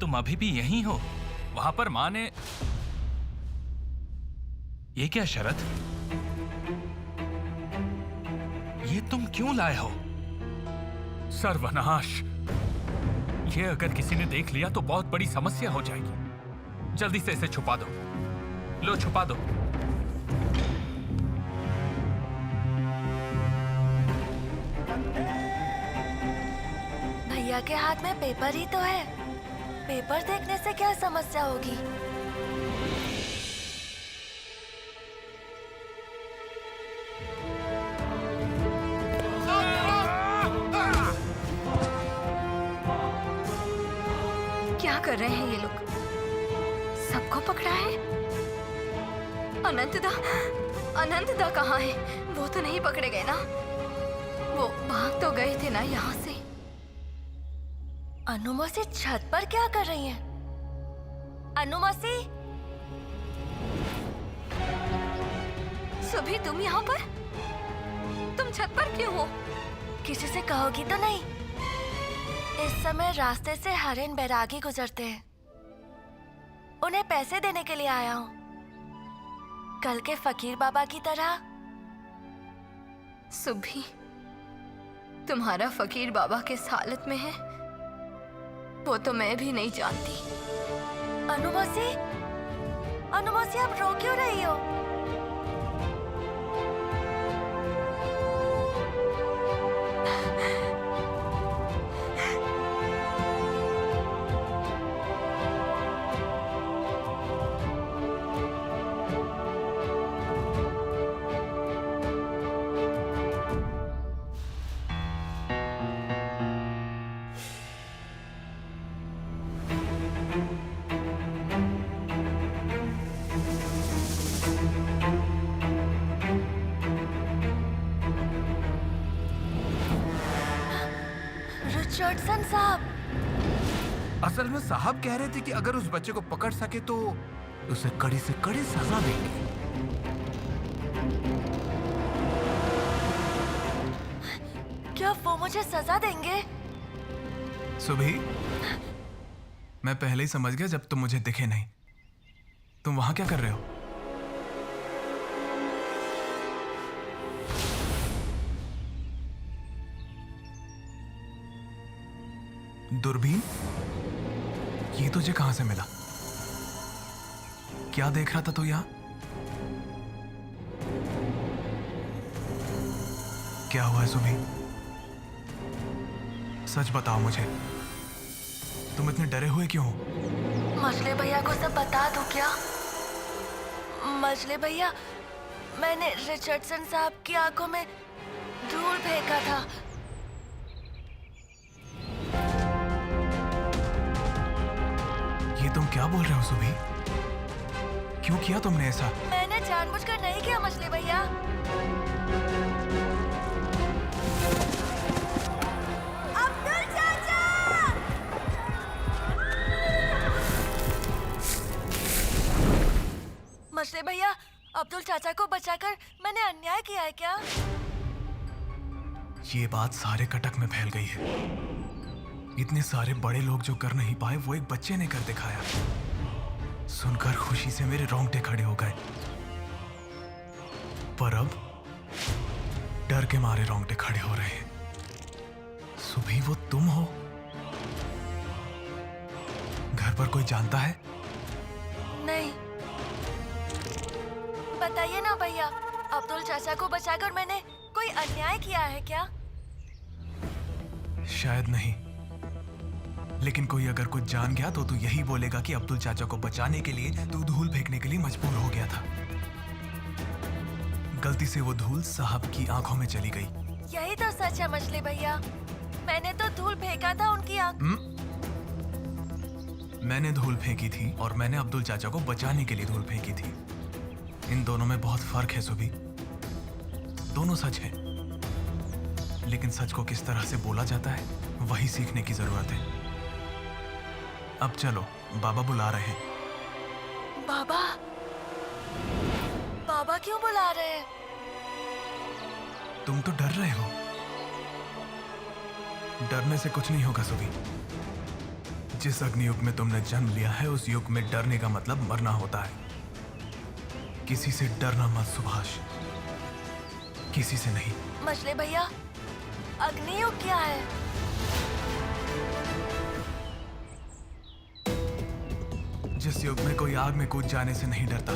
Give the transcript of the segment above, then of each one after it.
तुम अभी भी यहीं हो? वहां पर माँ ने... ये क्या शरद? ये तुम क्यों लाए हो? सर्वनाश! ये अगर किसी ने देख लिया तो बहुत बड़ी समस्या हो जाएगी। जल्दी से इसे छुपा दो। लो, छुपा दो। भैया के हाथ में पेपर ही तो है। पेपर देखने से क्या समस्या होगी? क्या कर रहे हैं ये लोग? सबको पकड़ा है? अनंतदा कहाँ है? वो तो नहीं पकड़े गए ना? वो भाग तो गए थे ना यहाँ से। अनु मौसी छत पर क्या कर रही हैं? अनु मौसी! सुभी, तुम यहाँ पर? तुम छत पर क्यों हो? किसी से कहोगी तो नहीं? इस समय रास्ते से हरिन बैरागी गुजरते हैं। उन्हें पैसे देने के लिए आया हूँ, कल के फकीर बाबा की तरह। सुभी, तुम्हारा फकीर बाबा किस हालत में है वो तो मैं भी नहीं जानती। अनु मौसी, आप रो क्यों रही हो? रिचर्डसन साहब! असल में साहब कह रहे थे कि अगर उस बच्चे को पकड़ सके तो उसे कड़ी से कड़ी सजा देंगे। क्या वो मुझे सजा देंगे? सुभी, मैं पहले ही समझ गया जब तुम मुझे दिखे नहीं। तुम वहां क्या कर रहे हो? दूरबीन? ये तुझे कहां से मिला? क्या देख रहा था तू यहां? क्या हुआ है सुभी? सच बताओ मुझे, तुम इतने डरे हुए क्यों हो? मछली भैया को सब बता दूं क्या? मछली भैया, मैंने रिचर्डसन साहब की आंखों में धूल फेंका था। ये तुम क्या बोल रहे हो सुभी? क्यों किया तुमने ऐसा? मैंने जानबूझकर नहीं किया मछली भैया। अब्दुल चाचा! मछली भैया, अब्दुल चाचा को बचाकर मैंने अन्याय किया है क्या? ये बात सारे कटक में फैल गई है। इतने सारे बड़े लोग जो कर नहीं पाए वो एक बच्चे ने कर दिखाया। सुनकर खुशी से मेरे रोंगटे खड़े हो गए, पर अब डर के मारे रोंगटे खड़े हो रहे हैं। सुभी, वो तुम हो? घर पर कोई जानता है? नहीं। बताइए ना भैया, अब्दुल चाचा को बचाकर मैंने कोई अन्याय किया है क्या? शायद नहीं, लेकिन कोई अगर कुछ जान गया तो तू यही बोलेगा कि अब्दुल चाचा को बचाने के लिए तू धूल फेंकने के लिए मजबूर हो गया था। गलती से वो धूल साहब की आंखों में चली गई। यही तो सच है मछली भैया, मैंने तो धूल फेंका था उनकी आंख। मैंने धूल फेंकी थी और मैंने अब्दुल चाचा को बचाने के लिए धूल फेंकी थी। इन दोनों में बहुत फर्क है सुभी। दोनों सच है, लेकिन सच को किस तरह से बोला जाता है वही सीखने की जरूरत है। अब चलो, बाबा बुला रहे हैं। बाबा? बाबा क्यों बुला रहे हैं? तुम तो डर रहे हो। डरने से कुछ नहीं होगा सुभी। जिस अग्नियुग में तुमने जन्म लिया है उस युग में डरने का मतलब मरना होता है। किसी से डरना मत सुभाष, किसी से नहीं। मछली भैया, अग्नियुग क्या है? जिस युग में कोई आग में कूद जाने से नहीं डरता,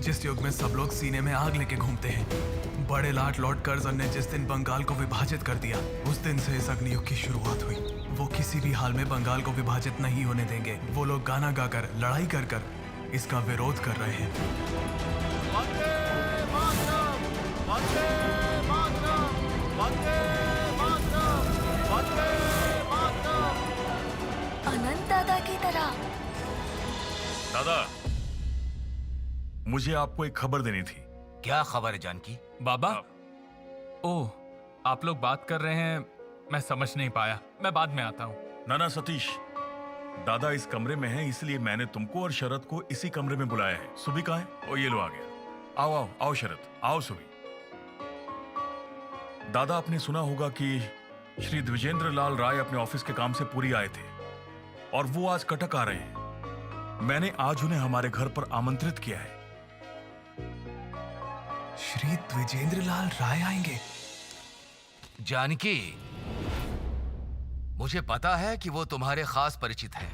जिस युग में सब लोग सीने में आग लेके घूमते हैं। बड़े लाट लॉर्ड कर्जन ने जिस दिन बंगाल को विभाजित कर दिया, उस दिन से इस अग्नियुग की शुरुआत हुई। वो किसी भी हाल में बंगाल को विभाजित नहीं होने देंगे। वो लोग गाना गाकर, लड़ाई कर कर इसका विरोध कर रहे हैं। वंदे मातरम, वंदे मातरम, वंदे मातरम, वंदे मातरम। अनंत दादा की तरह। दादा, मुझे आपको एक खबर देनी थी। क्या खबर है जानकी? बाबा, ओह, आप लोग बात कर रहे हैं, मैं समझ नहीं पाया। मैं बाद में आता हूँ। नाना सतीश, दादा इस कमरे में है, इसलिए मैंने तुमको और शरद को इसी कमरे में बुलाया है। सुबी कहाँ है? ओ ये लो आ गया। आओ आओ आओ शरद, आओ सुबी। दादा, आपने सुना होगा कि श्री द्विजेंद्र लाल राय अपने ऑफिस के काम से पुरी आए थे और वो आज कटक आ रहे हैं। मैंने आज उन्हें हमारे घर पर आमंत्रित किया है। श्री द्विजेंद्र लाल राय आएंगे? जानकी, मुझे पता है कि वो तुम्हारे खास परिचित हैं,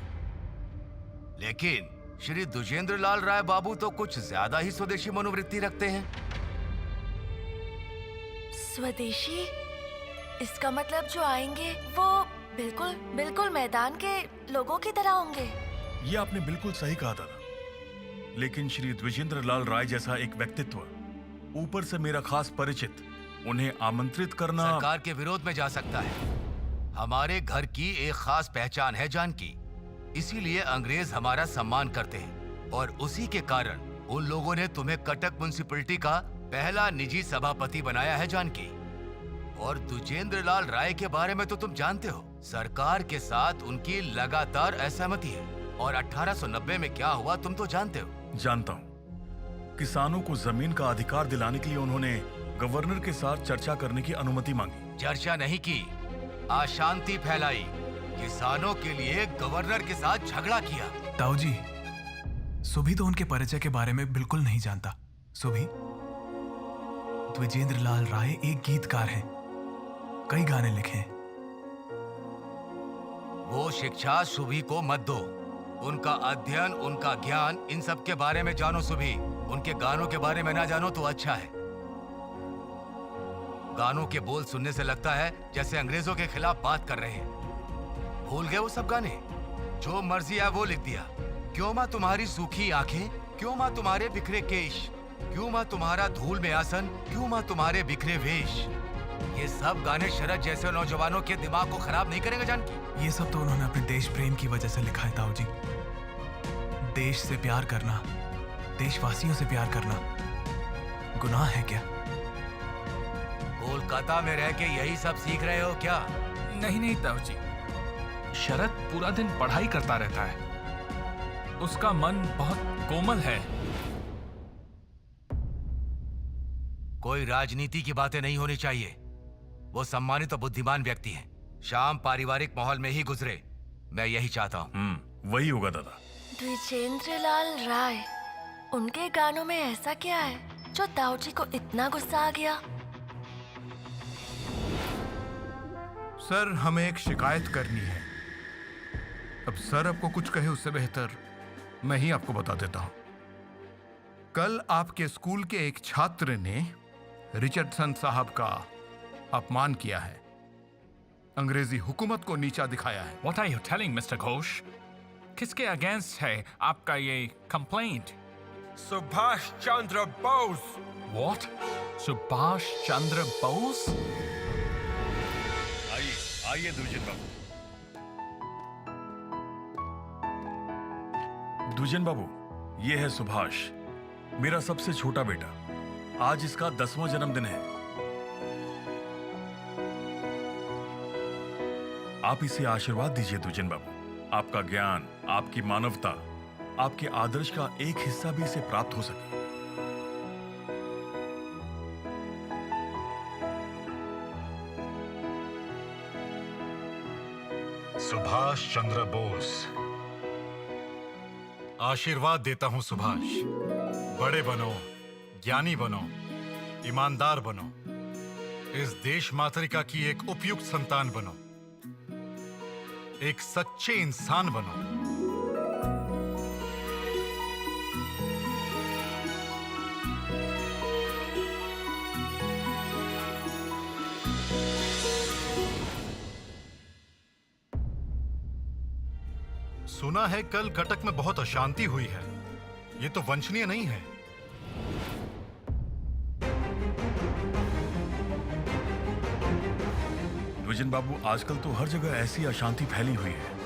लेकिन श्री द्विजेंद्र लाल राय बाबू तो कुछ ज्यादा ही स्वदेशी मनोवृत्ति रखते हैं। स्वदेशी? इसका मतलब जो आएंगे वो बिल्कुल बिल्कुल मैदान के लोगों की तरह होंगे। ये आपने बिल्कुल सही कहा दादा, लेकिन श्री द्विजेंद्र लाल राय जैसा एक व्यक्तित्व, ऊपर से मेरा खास परिचित, उन्हें आमंत्रित करना सरकार के विरोध में जा सकता है। हमारे घर की एक खास पहचान है जानकी, इसीलिए अंग्रेज हमारा सम्मान करते हैं और उसी के कारण उन लोगों ने तुम्हें कटक म्युनिसिपैलिटी का पहला निजी सभापति बनाया है जानकी। और द्विजेंद्र लाल राय के बारे में तो तुम जानते हो, सरकार के साथ उनकी लगातार असहमति है और 1890 में क्या हुआ तुम तो जानते हो। जानता हूँ। किसानों को जमीन का अधिकार दिलाने के लिए उन्होंने गवर्नर के साथ चर्चा करने की अनुमति मांगी। चर्चा नहीं की, अशांति फैलाई, किसानों के लिए गवर्नर के साथ झगड़ा किया। ताऊ जी, सुभी तो उनके परिचय के बारे में बिल्कुल नहीं जानता। सुभी, द्विजेंद्र लाल राय एक गीतकार हैं, कई गाने लिखे हैं। वो शिक्षा सुभी को मत दो। उनका अध्ययन, उनका ज्ञान, इन सब के बारे में जानो सुभी। उनके गानों के बारे में ना जानो तो अच्छा है। गानों के बोल सुनने से लगता है जैसे अंग्रेजों के खिलाफ बात कर रहे हैं। भूल गए वो सब गाने? जो मर्जी है वो लिख दिया। क्यों माँ तुम्हारी सूखी आंखें, क्यों माँ तुम्हारे बिखरे केश, क्यों माँ तुम्हारा धूल में आसन, क्यों माँ तुम्हारे बिखरे वेश। ये सब गाने शरद जैसे नौजवानों के दिमाग को खराब नहीं करेंगे जानकी? ये सब तो उन्होंने अपने देश प्रेम की वजह से लिखा है ताऊ जी। देश से प्यार करना, देशवासियों से प्यार करना गुनाह है क्या? कोलकाता में रह के यही सब सीख रहे हो क्या? नहीं नहीं ताऊ जी, शरद पूरा दिन पढ़ाई करता रहता है। उसका मन बहुत कोमल है। कोई राजनीति की बातें नहीं होनी चाहिए। वो सम्मानित और बुद्धिमान व्यक्ति हैं। शाम पारिवारिक माहौल में ही गुजरे, मैं यही चाहता हूँ। वही होगा दादा। द्विजेंद्र लाल राय, उनके गानों में ऐसा क्या है जो ताऊ जी को इतना गुस्सा आ गया? सर, हमें एक शिकायत करनी है। अब सर आपको कुछ कहे उससे बेहतर मैं ही आपको बता देता हूं। कल आपके स्कूल के एक छात्र ने रिचर्डसन साहब का अपमान किया है, अंग्रेजी हुकूमत को नीचा दिखाया है। What are you telling, Mr. Ghosh? किसके अगेंस्ट है आपका ये कंप्लेंट? सुभाष चंद्र बोस। What? सुभाष चंद्र बोस? आइए आइए द्विजन बाबू। द्विजन बाबू, ये है सुभाष, मेरा सबसे छोटा बेटा। आज इसका 10वां जन्मदिन है। आप इसे आशीर्वाद दीजिए द्विजन बाबू। आपका ज्ञान, आपकी मानवता, आपके आदर्श का एक हिस्सा भी इसे प्राप्त हो सके। सुभाष सुभाष चंद्र बोस। आशीर्वाद देता हूं सुभाष, बड़े बनो, ज्ञानी बनो, ईमानदार बनो, इस देश मातृका की एक उपयुक्त संतान बनो, एक सच्चे इंसान बनो। सुना है कल कटक में बहुत अशांति हुई है। ये तो वंशनीय नहीं है। द्विजन बाबू, आजकल तो हर जगह ऐसी अशांति फैली हुई है।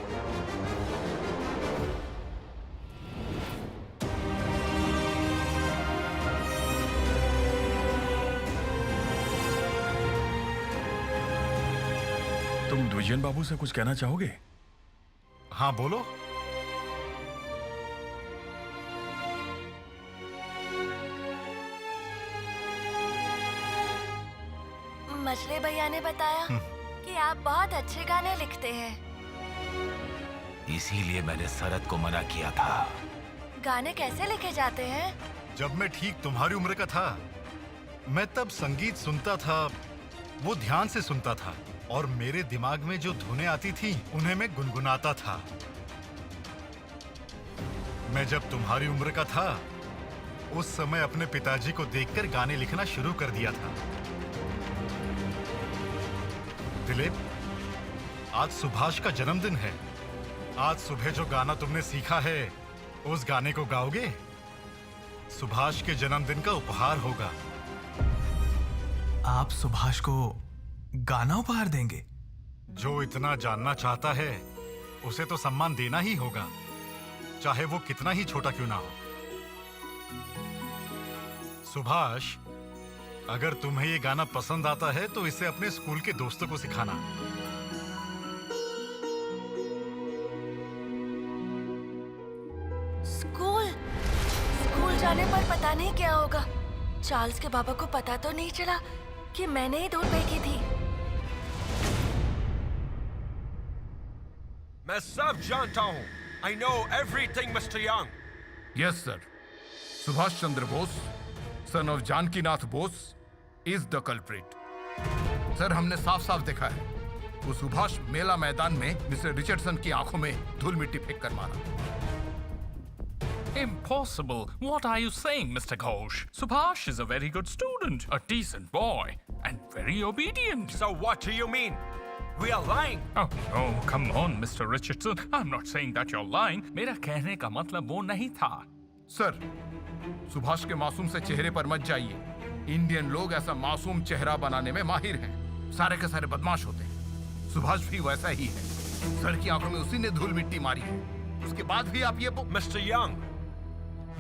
तुम द्विजन बाबू से कुछ कहना चाहोगे? हाँ बोलो। मछली भैया ने बताया कि आप बहुत अच्छे गाने लिखते हैं। इसीलिए मैंने शरद को मना किया था। गाने कैसे लिखे जाते हैं? जब मैं ठीक तुम्हारी उम्र का था, मैं तब संगीत सुनता था, वो ध्यान से सुनता था, और मेरे दिमाग में जो धुनें आती थी उन्हें मैं गुनगुनाता था। मैं जब तुम्हारी उम्र का था, उस समय अपने पिताजी को देखकर गाने लिखना शुरू कर दिया था। दिलीप, आज सुभाष का जन्मदिन है। आज सुबह जो गाना तुमने सीखा है, उस गाने को गाओगे? सुभाष के जन्मदिन का उपहार होगा। आप सुभाष को गाना उपहार देंगे? जो इतना जानना चाहता है, उसे तो सम्मान देना ही होगा, चाहे वो कितना ही छोटा क्यों ना हो। सुभाष, अगर तुम्हें ये गाना पसंद आता है तो इसे अपने स्कूल के दोस्तों को सिखाना। स्कूल जाने पर पता नहीं क्या होगा। चार्ल्स के पापा को पता तो नहीं चला कि मैंने ही धूल फेंकी थी। मैं सब जानता हूँ। I know everything, Mr. Young. Yes sir. Subhash Chandra Bose, son of Janakinath Bose, is the culprit. Sir, हमने साफ साफ देखा है, वो सुभाष मेला मैदान में मिस्टर रिचर्डसन की आंखों में धूल मिट्टी फेंक कर मारा। Impossible. What are you saying, Mr. Ghosh? Subhash is a very good student, a decent boy, and very obedient. So what do you mean? We are lying. Oh, no, come on, Mr. Richardson. I'm not saying that you're lying. मेरा कहने का मतलब वो नहीं था। Sir, Subhash के मासूम से चेहरे पर मत जाइए। इंडियन लोग ऐसा मासूम चेहरा बनाने में माहिर हैं। सारे के सारे बदमाश होते हैं। सुभाष भी वैसा ही है। सर की आंखों में उसी ने धूल मिट्टी मारी है। उसके बाद भी आप ये मिस्टर यंग,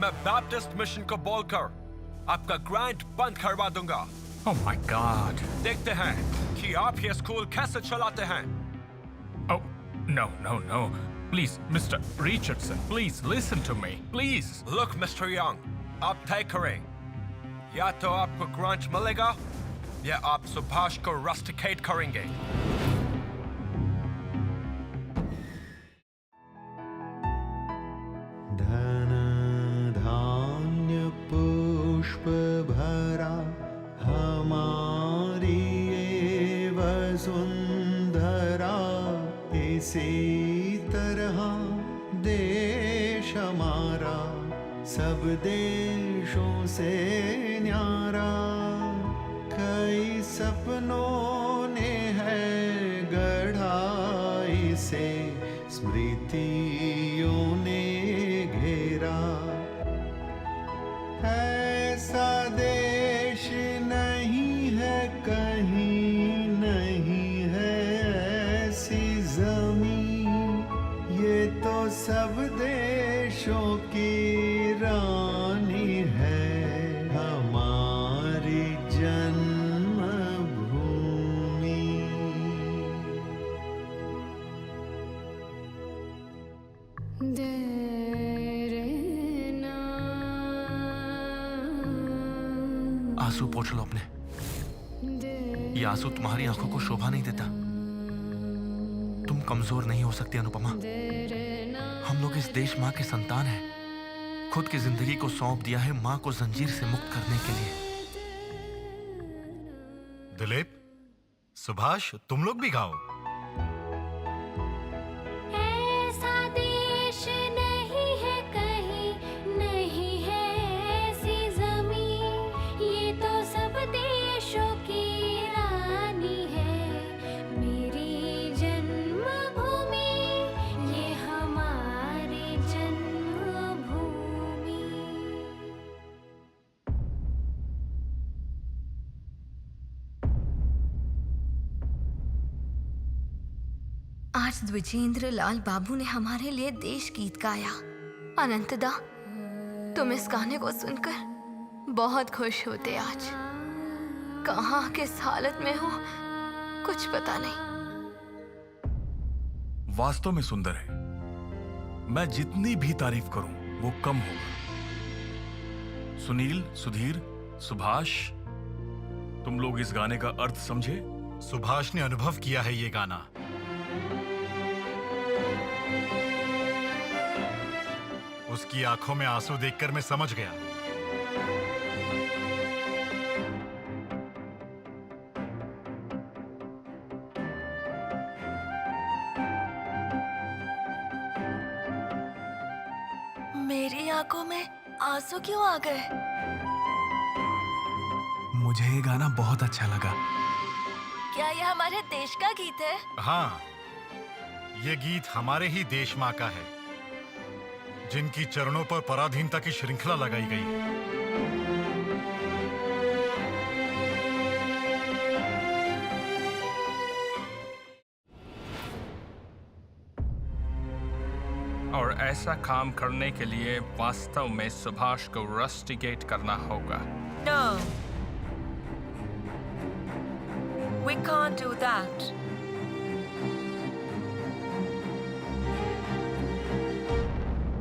मैं बैप्टिस्ट मिशन को बोलकर आपका ग्रांट बंद करवा दूंगा। Oh my God. देखते हैं कि आप ये स्कूल कैसे चलाते हैं। Oh, no, no, no. Please, Mr. Richardson, please listen to me, please. Look, Mr. Young, आप तय करें। या तो आपको ग्रांट मिलेगा, या आप सुभाष को रस्टिकेट करेंगे। धन धान्य पुष्प भरा हमारी ये वसुंधरा, इसी तरह देश हमारा सब देशों से न्यारा। कई सपनों ने है गढ़ा इसे, स्मृतियों ने घेरा। ऐसा देश नहीं है कहीं, नहीं है ऐसी जमीन, ये तो सब देशों की रानी है, हमारी जन्मभूमि। आंसू पोंछ लो अपने। ये आंसू तुम्हारी आंखों को शोभा नहीं देता। तुम कमजोर नहीं हो सकती अनुपमा। हम लोग इस देश माँ के संतान हैं। खुद की जिंदगी को सौंप दिया है माँ को जंजीर से मुक्त करने के लिए। दिलीप, सुभाष, तुम लोग भी गाओ। ऐसा देश नहीं है कहीं, नहीं है ऐसी जमीन, ये तो सब देशों की रानी है। मेरी जन्मभूमि, ये हमारी जन्मभूमि। आज द्विजेंद्र लाल बाबू ने हमारे लिए देश गीत गाया। अनंतदा, तुम इस गाने को सुनकर बहुत खुश होते। आज कहाँ किस हालत में हो कुछ पता नहीं। वास्तव में सुंदर है। मैं जितनी भी तारीफ करूं वो कम होगा। सुनील, सुधीर, सुभाष, तुम लोग इस गाने का अर्थ समझे? सुभाष ने अनुभव किया है ये गाना। उसकी आंखों में आंसू देखकर मैं समझ गया। मेरी आंखों में आंसू क्यों आ गए? मुझे ये गाना बहुत अच्छा लगा। क्या यह हमारे देश का गीत है? हाँ, ये गीत हमारे ही देश माँ का है, जिनकी चरणों पर पराधीनता की श्रृंखला लगाई गई है। और ऐसा काम करने के लिए वास्तव में सुभाष को रस्टिकेट करना होगा। No. We can't do that.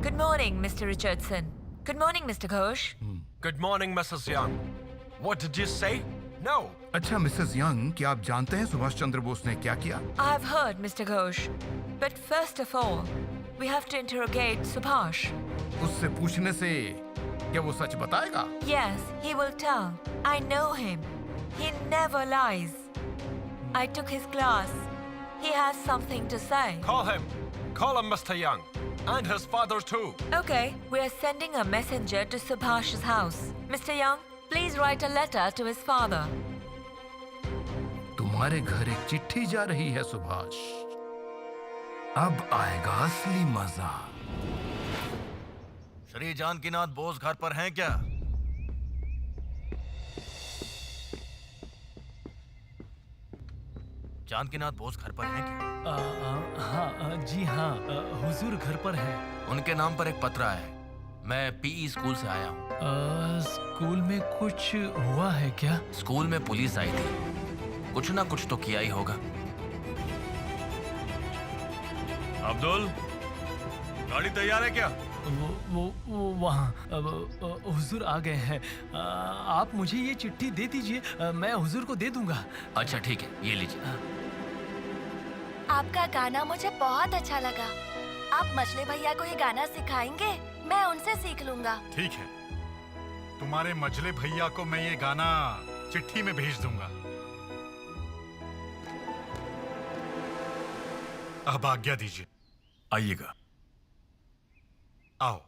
Good morning, Mr. Richardson. Good morning, Mr. Ghosh. Good morning, Mrs. Young. What did you say? No. अच्छा मिसेस यंग, क्या आप जानते हैं सुभाष चंद्र बोस ने क्या किया? I've heard, Mr. Ghosh. But first of all, we have to interrogate Subhash. उससे पूछने से क्या वो सच बताएगा? Yes, he will tell. I know him. He never lies. I took his class. He has something to say. Call him. Call him, Mr. Young. And his father too. Okay, we are sending a messenger to Subhash's house. Mr. Young, please write a letter to his father. तुम्हारे घर एक चिट्ठी जा रही है सुभाष। अब आएगा असली मजा। श्री जानकीनाथ बोस घर पर हैं क्या? जानकीनाथ बोस घर पर हैं क्या? हाँ जी हाँ, हुजूर घर पर है। उनके नाम पर एक पत्र आया है। मैं पीई स्कूल से आया हूँ। स्कूल में कुछ हुआ है क्या? स्कूल में पुलिस आई थी, कुछ ना कुछ तो किया ही होगा। अब्दुल, गाड़ी तैयार है क्या? वो वहाँ हुजूर आ गए हैं। आप मुझे ये चिट्ठी दे दीजिए, मैं हुजूर को दे दूंगा। अच्छा ठीक है, ये लीजिए। आपका गाना मुझे बहुत अच्छा लगा। आप मछली भैया को ये गाना सिखाएंगे? मैं उनसे सीख लूंगा। ठीक है, तुम्हारे मजले भैया को मैं ये गाना चिट्ठी में भेज दूंगा। अब आज्ञा दीजिए। आइएगा। आओ।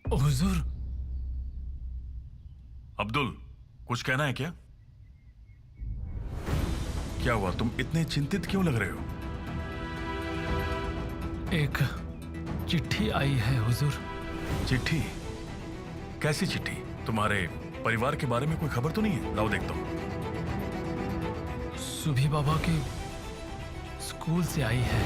हुजूर। अब्दुल, कुछ कहना है क्या? क्या हुआ, तुम इतने चिंतित क्यों लग रहे हो? एक चिट्ठी आई है हुजूर। चिट्ठी? कैसी चिट्ठी? तुम्हारे परिवार के बारे में कोई खबर तो नहीं है? लाओ देखता हूं। सुभी बाबा के स्कूल से आई है।